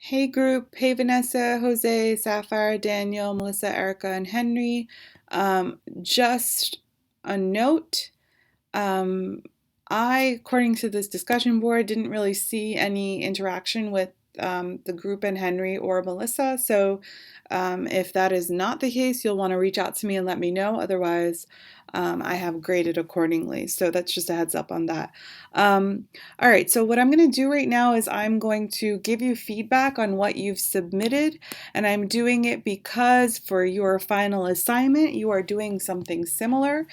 Hey group, hey Vanessa, Jose, Sapphire, Daniel, Melissa, Erica, and Henry. Just a note, um, according to this discussion board, didn't really see any interaction with the group and Henry or Melissa. So if that is not the case, you'll want to reach out to me and let me know. Otherwise, I have graded accordingly. So that's just a heads up on that. Um, all right, so what I'm going to do right now is I'm going to give you feedback on what you've submitted, and I'm doing it because for your final assignment, you are doing something similar.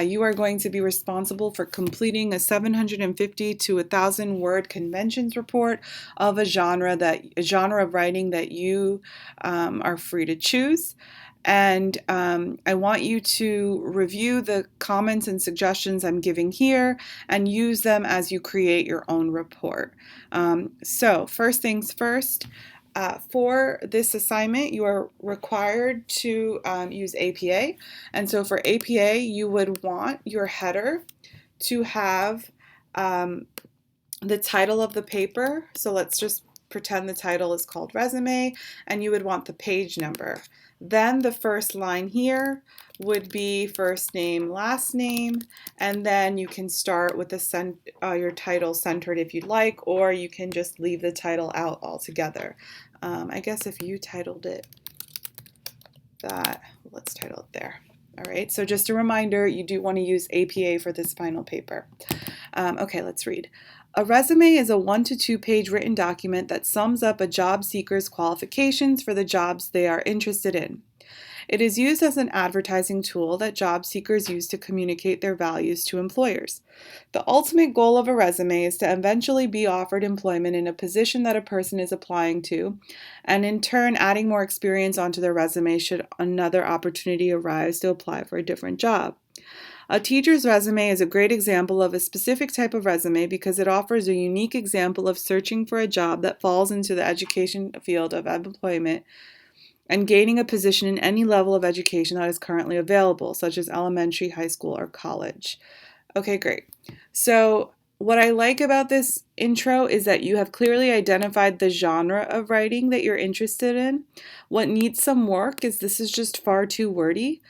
You are going to be responsible for completing a 750 to 1,000 word conventions report of a genre of writing that you are free to choose. And I want you to review the comments and suggestions I'm giving here and use them as you create your own report. So first things first, for this assignment, you are required to use APA. And so for APA, you would want your header to have the title of the paper. So let's just pretend the title is called resume, and you would want the page number. Then the first line here would be first name, last name, and then you can start with your title centered if you'd like, or you can just leave the title out altogether. I guess if you titled it that, let's title it there. All right, so just a reminder, you do want to use APA for this final paper. Okay, let's read. A resume is a 1 to 2 page written document that sums up a job seeker's qualifications for the jobs they are interested in. It is used as an advertising tool that job seekers use to communicate their values to employers. The ultimate goal of a resume is to eventually be offered employment in a position that a person is applying to, and in turn, adding more experience onto their resume should another opportunity arise to apply for a different job. A teacher's resume is a great example of a specific type of resume because it offers a unique example of searching for a job that falls into the education field of employment and gaining a position in any level of education that is currently available, such as elementary, high school, or college. Okay, great. So, what I like about this intro is that you have clearly identified the genre of writing that you're interested in. What needs some work is this is just far too wordy.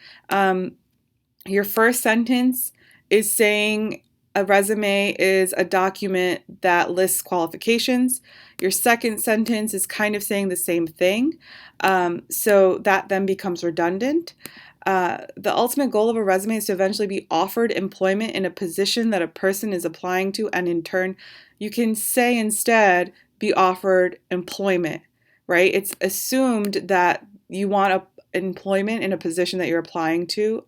Your first sentence is saying a resume is a document that lists qualifications. Your second sentence is kind of saying the same thing. So that then becomes redundant. The ultimate goal of a resume is to eventually be offered employment in a position that a person is applying to, and in turn, you can say instead, be offered employment, right? It's assumed that you want employment in a position that you're applying to.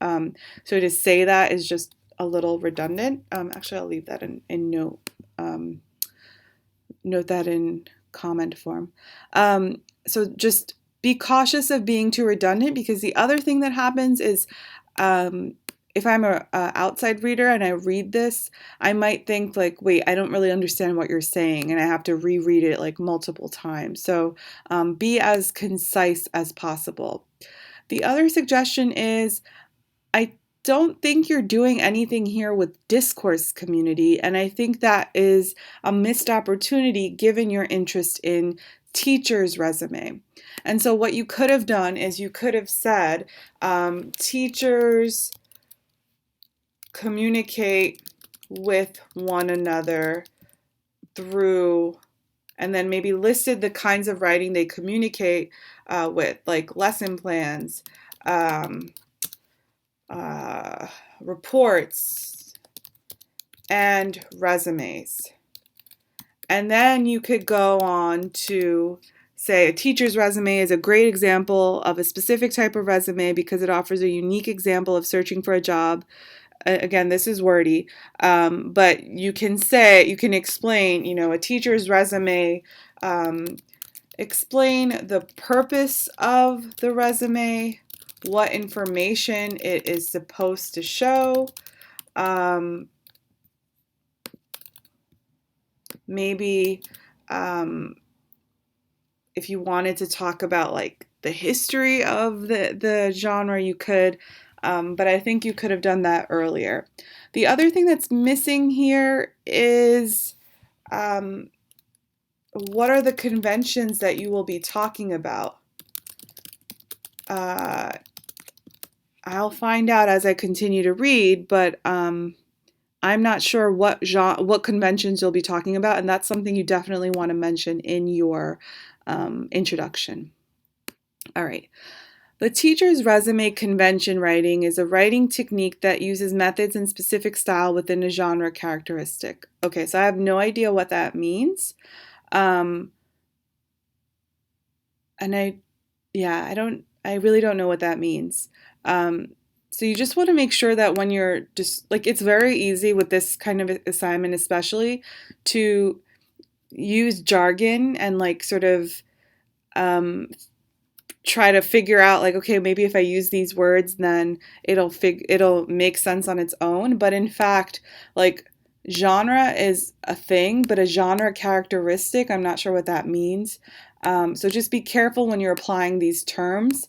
So to say that is just a little redundant. Actually, I'll leave that in note that in comment form. So just be cautious of being too redundant, because the other thing that happens is if I'm a outside reader and I read this, I might think like, wait, I don't really understand what you're saying, and I have to reread it like multiple times. So be as concise as possible. The other suggestion is, I don't think you're doing anything here with discourse community, and I think that is a missed opportunity given your interest in teacher's resume. And so what you could have done is you could have said, teachers communicate with one another through, and then maybe listed the kinds of writing they communicate with, like lesson plans, reports, and resumes. And then you could go on to say a teacher's resume is a great example of a specific type of resume because it offers a unique example of searching for a job. Again, this is wordy, but you can explain, a teacher's resume, explain the purpose of the resume, what information it is supposed to show. Maybe if you wanted to talk about like the history of the genre, you could, but I think you could have done that earlier. The other thing that's missing here is what are the conventions that you will be talking about? I'll find out as I continue to read, but I'm not sure what conventions you'll be talking about, and that's something you definitely want to mention in your introduction. All right. The teacher's resume convention writing is a writing technique that uses methods and specific style within a genre characteristic. Okay, so I have no idea what that means. And I really don't know what that means. So you just want to make sure that when you're just like, it's very easy with this kind of assignment, especially to use jargon and like sort of try to figure out like, okay, maybe if I use these words, then it'll make sense on its own. But in fact, like genre is a thing, but a genre characteristic, I'm not sure what that means. So just be careful when you're applying these terms.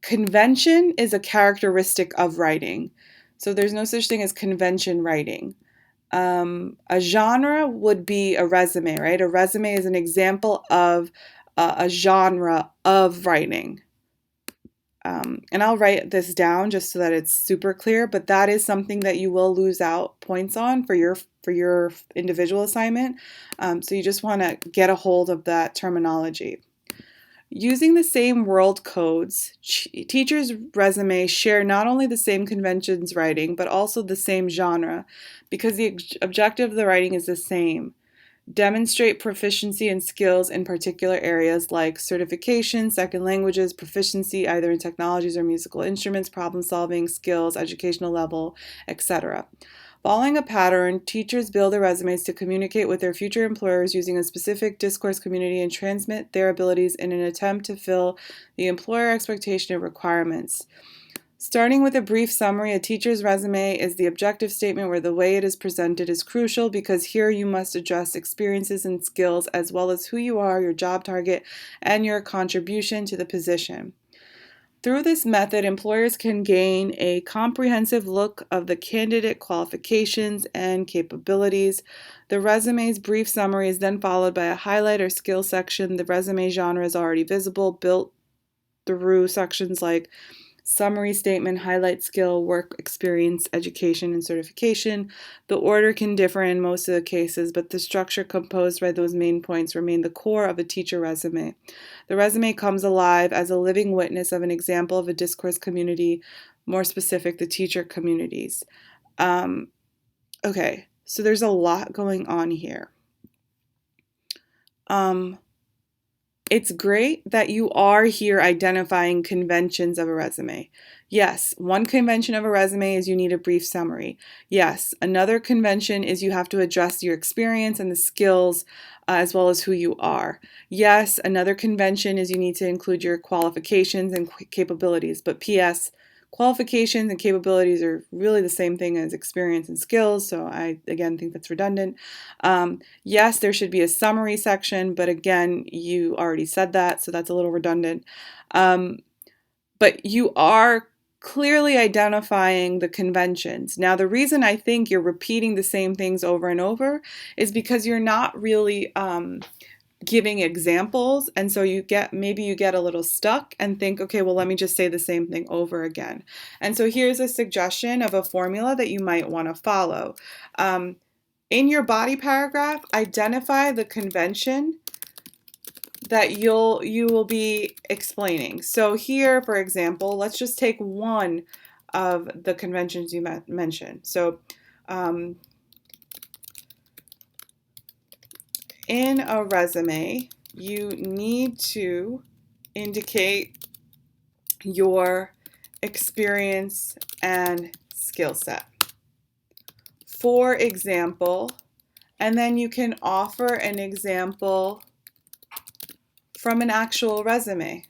Convention is a characteristic of writing. So there's no such thing as convention writing. A genre would be a resume, right? A resume is an example of a genre of writing. And I'll write this down just so that it's super clear, but that is something that you will lose out points on for your individual assignment. So you just want to get a hold of that terminology. Using the same world codes, teachers' resumes share not only the same conventions writing, but also the same genre, because the objective of the writing is the same. Demonstrate proficiency and skills in particular areas like certification, second languages, proficiency either in technologies or musical instruments, problem solving, skills, educational level, etc. Following a pattern, teachers build their resumes to communicate with their future employers using a specific discourse community and transmit their abilities in an attempt to fill the employer expectation and requirements. Starting with a brief summary, a teacher's resume is the objective statement where the way it is presented is crucial because here you must address experiences and skills as well as who you are, your job target, and your contribution to the position. Through this method, employers can gain a comprehensive look of the candidate qualifications and capabilities. The resume's brief summary is then followed by a highlight or skill section. The resume genre is already visible, built through sections like summary statement, highlight skill, work experience, education, and certification. The order can differ in most of the cases, but the structure composed by those main points remain the core of a teacher resume. The resume comes alive as a living witness of an example of a discourse community, more specific, the teacher communities. Okay, so there's a lot going on here. It's great that you are here identifying conventions of a resume. Yes, one convention of a resume is you need a brief summary. Yes, another convention is you have to address your experience and the skills as well as who you are. Yes, another convention is you need to include your qualifications and capabilities. But P.S., qualifications and capabilities are really the same thing as experience and skills, so I, again, think that's redundant. Yes, there should be a summary section, but again, you already said that, so that's a little redundant. But you are clearly identifying the conventions. Now, the reason I think you're repeating the same things over and over is because you're not really giving examples, and so maybe you get a little stuck and think, okay, well, let me just say the same thing over again. And so here's a suggestion of a formula that you might want to follow. In your body paragraph, identify the convention that you will be explaining. So here, for example, let's just take one of the conventions you mentioned. So in a resume, you need to indicate your experience and skill set. For example, and then you can offer an example from an actual resume.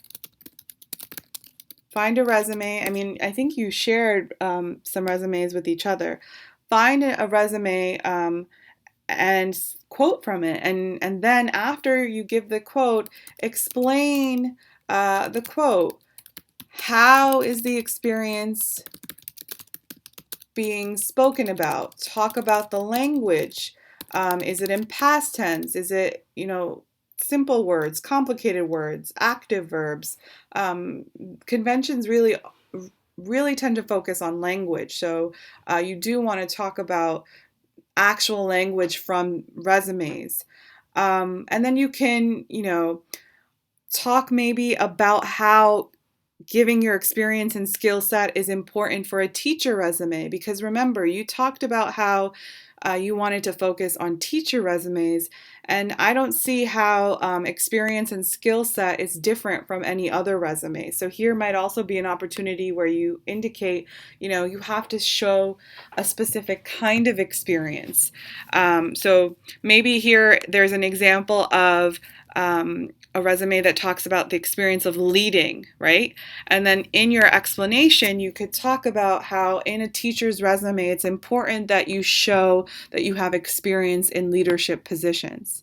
Find a resume. I mean, I think you shared some resumes with each other. Find a resume and quote from it, and then after you give the quote, explain the quote. How is the experience being spoken about? Talk about the language. Is it in past tense? Is it, simple words, complicated words, active verbs? Conventions really tend to focus on language. So you do want to talk about actual language from resumes. And then you can, talk maybe about how giving your experience and skill set is important for a teacher resume. Because remember, you talked about how you wanted to focus on teacher resumes, and I don't see how experience and skill set is different from any other resume. So here might also be an opportunity where you indicate, you have to show a specific kind of experience. So maybe here there's an example of a resume that talks about the experience of leading, right? And then in your explanation, you could talk about how in a teacher's resume, it's important that you show that you have experience in leadership positions.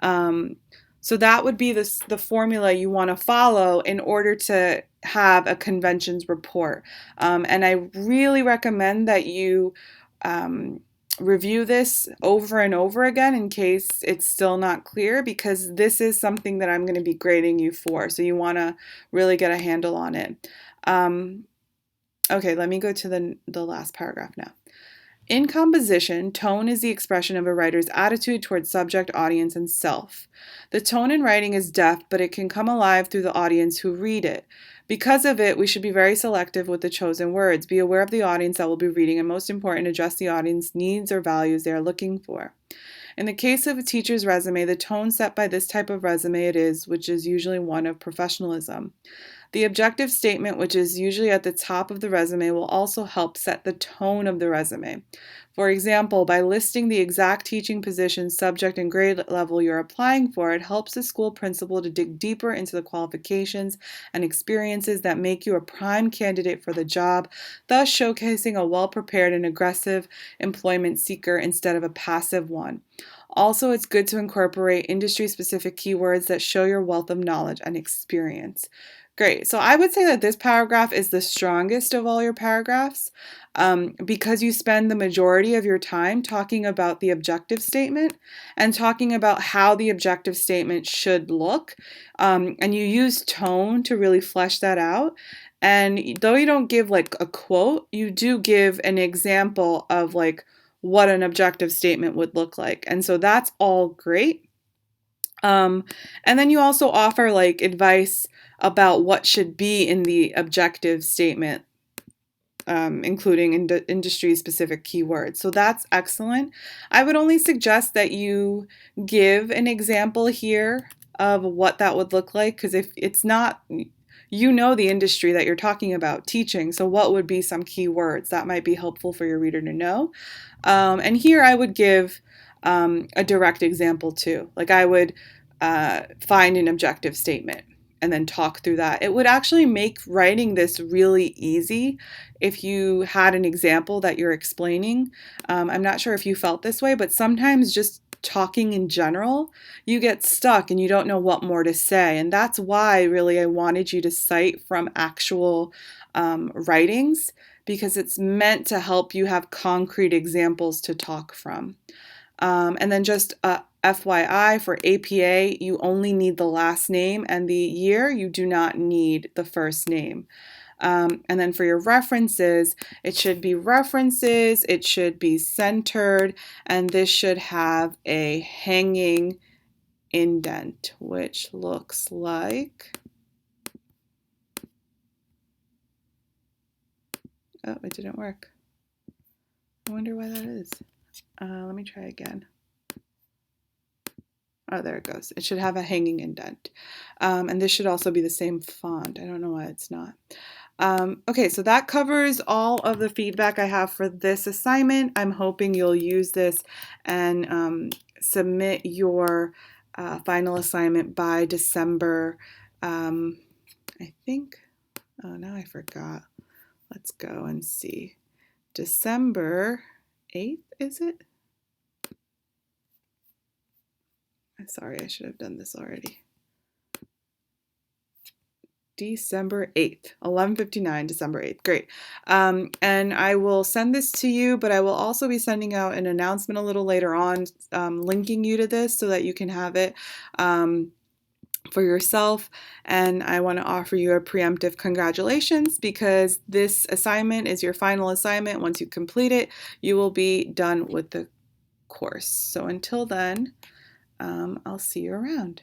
So that would be the formula you want to follow in order to have a conventions report. And I really recommend that you review this over and over again in case it's still not clear, because this is something that I'm going to be grading you for. So you want to really get a handle on it. Okay, let me go to the last paragraph now. In composition, tone is the expression of a writer's attitude towards subject, audience, and self. The tone in writing is deft, but it can come alive through the audience who read it. Because of it, we should be very selective with the chosen words. Be aware of the audience that will be reading, and most important, address the audience needs or values they are looking for. In the case of a teacher's resume, the tone set by this type of resume which is usually one of professionalism. The objective statement, which is usually at the top of the resume, will also help set the tone of the resume. For example, by listing the exact teaching position, subject, and grade level you're applying for, it helps the school principal to dig deeper into the qualifications and experiences that make you a prime candidate for the job, thus showcasing a well-prepared and aggressive employment seeker instead of a passive one. Also, it's good to incorporate industry-specific keywords that show your wealth of knowledge and experience. Great. So I would say that this paragraph is the strongest of all your paragraphs because you spend the majority of your time talking about the objective statement and talking about how the objective statement should look. And you use tone to really flesh that out. And though you don't give like a quote, you do give an example of like what an objective statement would look like. And so that's all great. And then you also offer like advice about what should be in the objective statement, including industry-specific keywords. So that's excellent. I would only suggest that you give an example here of what that would look like, because if it's not, the industry that you're talking about, teaching, so what would be some keywords that might be helpful for your reader to know. And here I would give a direct example too. Like I would find an objective statement and then talk through that. It would actually make writing this really easy if you had an example that you're explaining. I'm not sure if you felt this way, but sometimes just talking in general, you get stuck and you don't know what more to say. And that's why really I wanted you to cite from actual writings, because it's meant to help you have concrete examples to talk from. And then just FYI, for APA, you only need the last name and the year. You do not need the first name. And then for your references, it should be references, it should be centered, and this should have a hanging indent, which looks like... Oh, it didn't work. I wonder why that is. Let me try again. Oh, there it goes. It should have a hanging indent. And this should also be the same font. I don't know why it's not. Okay, so that covers all of the feedback I have for this assignment. I'm hoping you'll use this and submit your final assignment by December, I think. Oh, now I forgot. Let's go and see. December 8th, is it? Sorry, I should have done this already. December 8th, 11:59, December 8th. Great. And I will send this to you, but I will also be sending out an announcement a little later on, linking you to this so that you can have it for yourself. And I want to offer you a preemptive congratulations, because this assignment is your final assignment. Once you complete it, you will be done with the course. So until then, I'll see you around.